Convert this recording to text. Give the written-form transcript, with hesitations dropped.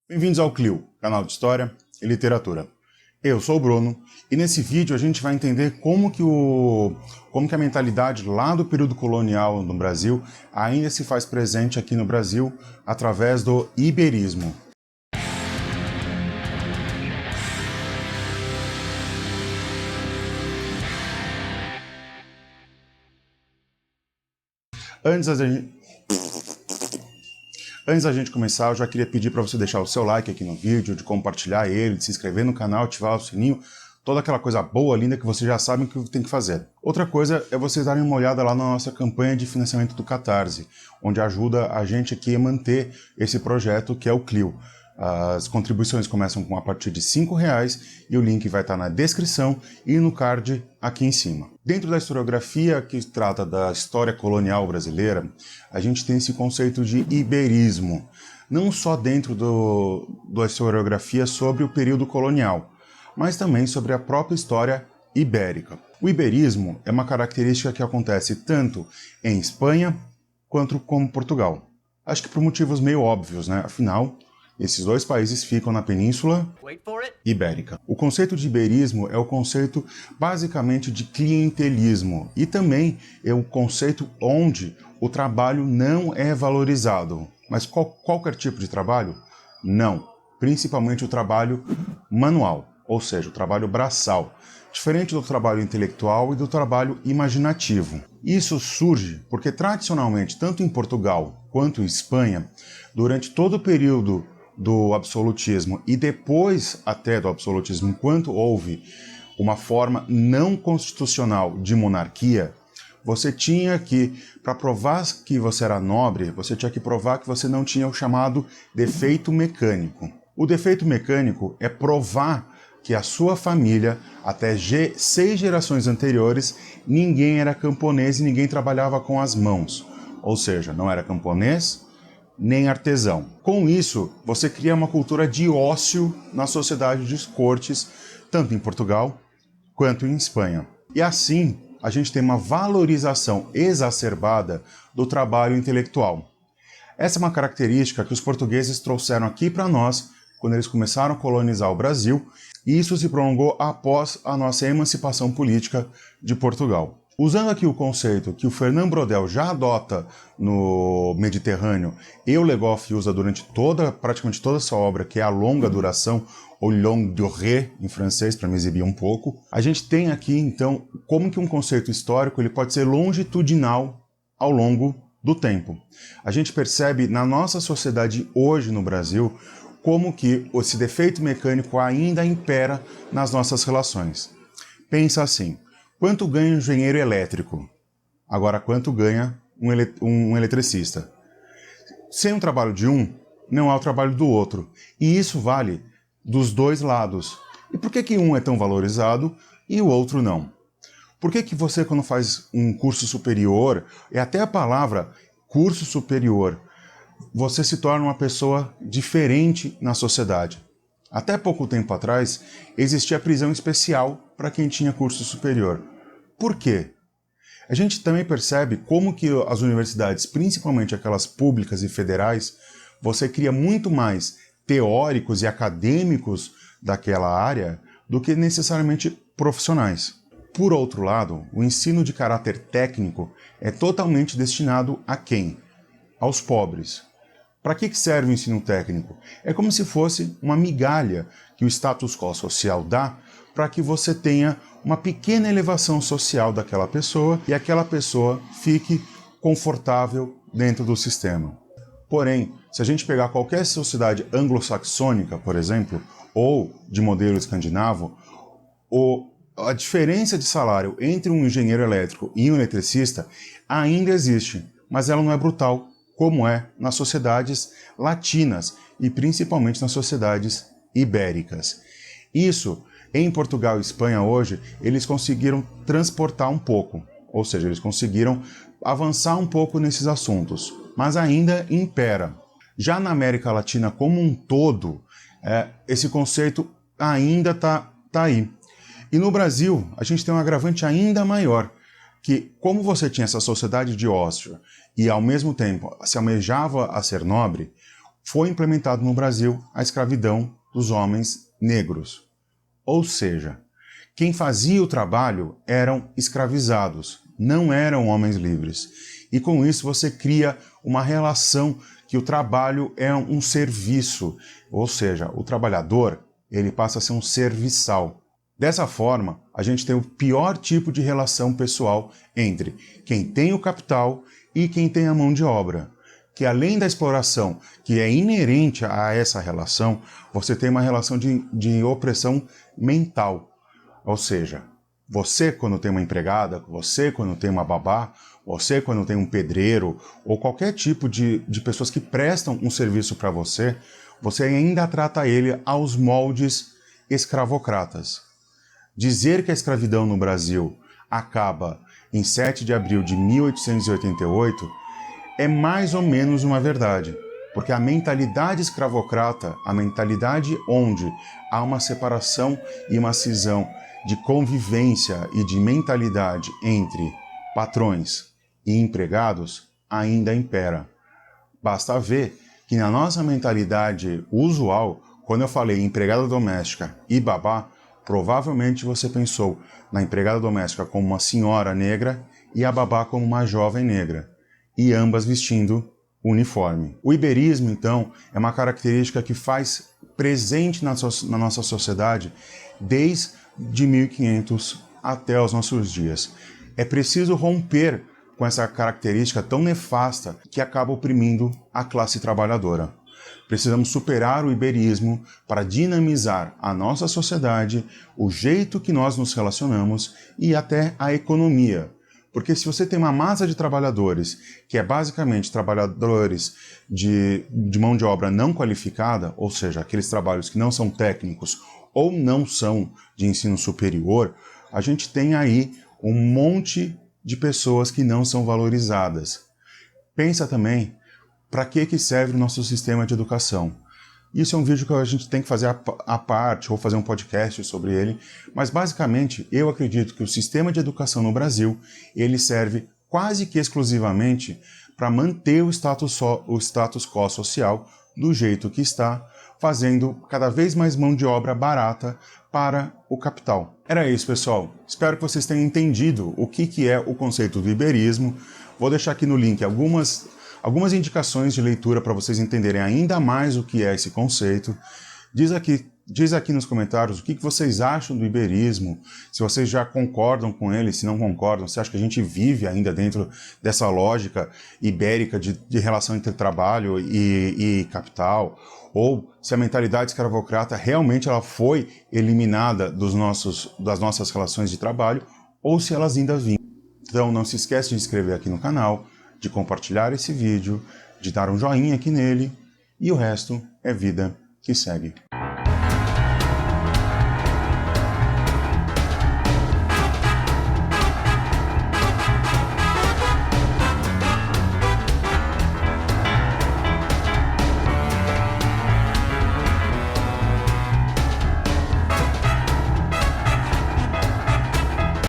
Bem-vindos ao Clio, canal de História e Literatura. Eu sou o Bruno e nesse vídeo a gente vai entender como que a mentalidade lá do período colonial no Brasil ainda se faz presente aqui no Brasil através do iberismo. Antes da gente começar, eu já queria pedir para você deixar o seu like aqui no vídeo, de compartilhar ele, de se inscrever no canal, ativar o sininho, toda aquela coisa boa, linda que vocês já sabem que tem que fazer. Outra coisa é vocês darem uma olhada lá na nossa campanha de financiamento do Catarse, onde ajuda a gente aqui a manter esse projeto que é o Clio. As contribuições começam a partir de R$5 e o link vai estar na descrição e no card aqui em cima. Dentro da historiografia que trata da história colonial brasileira, a gente tem esse conceito de iberismo, não só dentro da historiografia sobre o período colonial, mas também sobre a própria história ibérica. O iberismo é uma característica que acontece tanto em Espanha quanto como Portugal. Acho que por motivos meio óbvios, né? Afinal, esses dois países ficam na Península Ibérica. O conceito de iberismo é o conceito basicamente de clientelismo e também é um conceito onde o trabalho não é valorizado. Mas qualquer tipo de trabalho? Não. Principalmente o trabalho manual, ou seja, o trabalho braçal, diferente do trabalho intelectual e do trabalho imaginativo. Isso surge porque tradicionalmente, tanto em Portugal quanto em Espanha, durante todo o período do absolutismo e depois até do absolutismo, enquanto houve uma forma não constitucional de monarquia, você tinha que, para provar que você era nobre, você tinha que provar que você não tinha o chamado defeito mecânico. O defeito mecânico é provar que a sua família, até 6 gerações anteriores, ninguém era camponês e ninguém trabalhava com as mãos. Ou seja, não era camponês, nem artesão. Com isso, você cria uma cultura de ócio na sociedade de cortes, tanto em Portugal quanto em Espanha. E assim, a gente tem uma valorização exacerbada do trabalho intelectual. Essa é uma característica que os portugueses trouxeram aqui para nós quando eles começaram a colonizar o Brasil, e isso se prolongou após a nossa emancipação política de Portugal. Usando aqui o conceito que o Fernand Braudel já adota no Mediterrâneo e o Le Goff usa durante praticamente toda a sua obra, que é a longa duração, ou longue durée em francês, para me exibir um pouco, a gente tem aqui, então, como que um conceito histórico ele pode ser longitudinal ao longo do tempo. A gente percebe na nossa sociedade hoje no Brasil como que esse defeito mecânico ainda impera nas nossas relações. Pensa assim. Quanto ganha um engenheiro elétrico? Agora, quanto ganha um eletricista? Sem o trabalho de um, não há o trabalho do outro. E isso vale dos dois lados. E por que um é tão valorizado e o outro não? Por que você, quando faz um curso superior, e até a palavra curso superior, você se torna uma pessoa diferente na sociedade? Até pouco tempo atrás, existia prisão especial para quem tinha curso superior. Por quê? A gente também percebe como que as universidades, principalmente aquelas públicas e federais, você cria muito mais teóricos e acadêmicos daquela área do que necessariamente profissionais. Por outro lado, o ensino de caráter técnico é totalmente destinado a quem? Aos pobres. Para que serve o ensino técnico? É como se fosse uma migalha que o status quo social dá para que você tenha uma pequena elevação social daquela pessoa e aquela pessoa fique confortável dentro do sistema. Porém, se a gente pegar qualquer sociedade anglo-saxônica, por exemplo, ou de modelo escandinavo, a diferença de salário entre um engenheiro elétrico e um eletricista ainda existe, mas ela não é brutal, como é nas sociedades latinas e principalmente nas sociedades ibéricas. Isso, em Portugal e Espanha hoje, eles conseguiram transportar um pouco, ou seja, eles conseguiram avançar um pouco nesses assuntos, mas ainda impera. Já na América Latina como um todo, esse conceito ainda está aí. E no Brasil, a gente tem um agravante ainda maior, que como você tinha essa sociedade de ócio e ao mesmo tempo se almejava a ser nobre, foi implementado no Brasil a escravidão dos homens negros. Ou seja, quem fazia o trabalho eram escravizados, não eram homens livres. E com isso você cria uma relação que o trabalho é um serviço, ou seja, o trabalhador ele passa a ser um serviçal. Dessa forma, a gente tem o pior tipo de relação pessoal entre quem tem o capital e quem tem a mão de obra. Que além da exploração que é inerente a essa relação, você tem uma relação de opressão mental. Ou seja, você quando tem uma empregada, você quando tem uma babá, você quando tem um pedreiro, ou qualquer tipo de pessoas que prestam um serviço para você, você ainda trata ele aos moldes escravocratas. Dizer que a escravidão no Brasil acaba em 7 de abril de 1888 é mais ou menos uma verdade, porque a mentalidade escravocrata, a mentalidade onde há uma separação e uma cisão de convivência e de mentalidade entre patrões e empregados, ainda impera. Basta ver que na nossa mentalidade usual, quando eu falei empregada doméstica e babá, provavelmente você pensou na empregada doméstica como uma senhora negra e a babá como uma jovem negra, e ambas vestindo uniforme. O iberismo, então, é uma característica que faz presente na nossa sociedade desde 1500 até os nossos dias. É preciso romper com essa característica tão nefasta que acaba oprimindo a classe trabalhadora. Precisamos superar o iberismo para dinamizar a nossa sociedade, o jeito que nós nos relacionamos e até a economia. Porque se você tem uma massa de trabalhadores, que é basicamente trabalhadores de mão de obra não qualificada, ou seja, aqueles trabalhos que não são técnicos ou não são de ensino superior, a gente tem aí um monte de pessoas que não são valorizadas. Pensa também para que serve o nosso sistema de educação. Isso é um vídeo que a gente tem que fazer à parte, ou fazer um podcast sobre ele, mas basicamente eu acredito que o sistema de educação no Brasil, ele serve quase que exclusivamente para manter o status quo social do jeito que está, fazendo cada vez mais mão de obra barata para o capital. Era isso, pessoal. Espero que vocês tenham entendido o que é o conceito do iberismo. Vou deixar aqui no link algumas indicações de leitura para vocês entenderem ainda mais o que é esse conceito. Diz aqui nos comentários o que vocês acham do iberismo, se vocês já concordam com ele, se não concordam, se acham que a gente vive ainda dentro dessa lógica ibérica de relação entre trabalho e capital, ou se a mentalidade escravocrata realmente ela foi eliminada das nossas relações de trabalho, ou se elas ainda vêm. Então não se esquece de se inscrever aqui no canal, de compartilhar esse vídeo, de dar um joinha aqui nele, e o resto é vida que segue.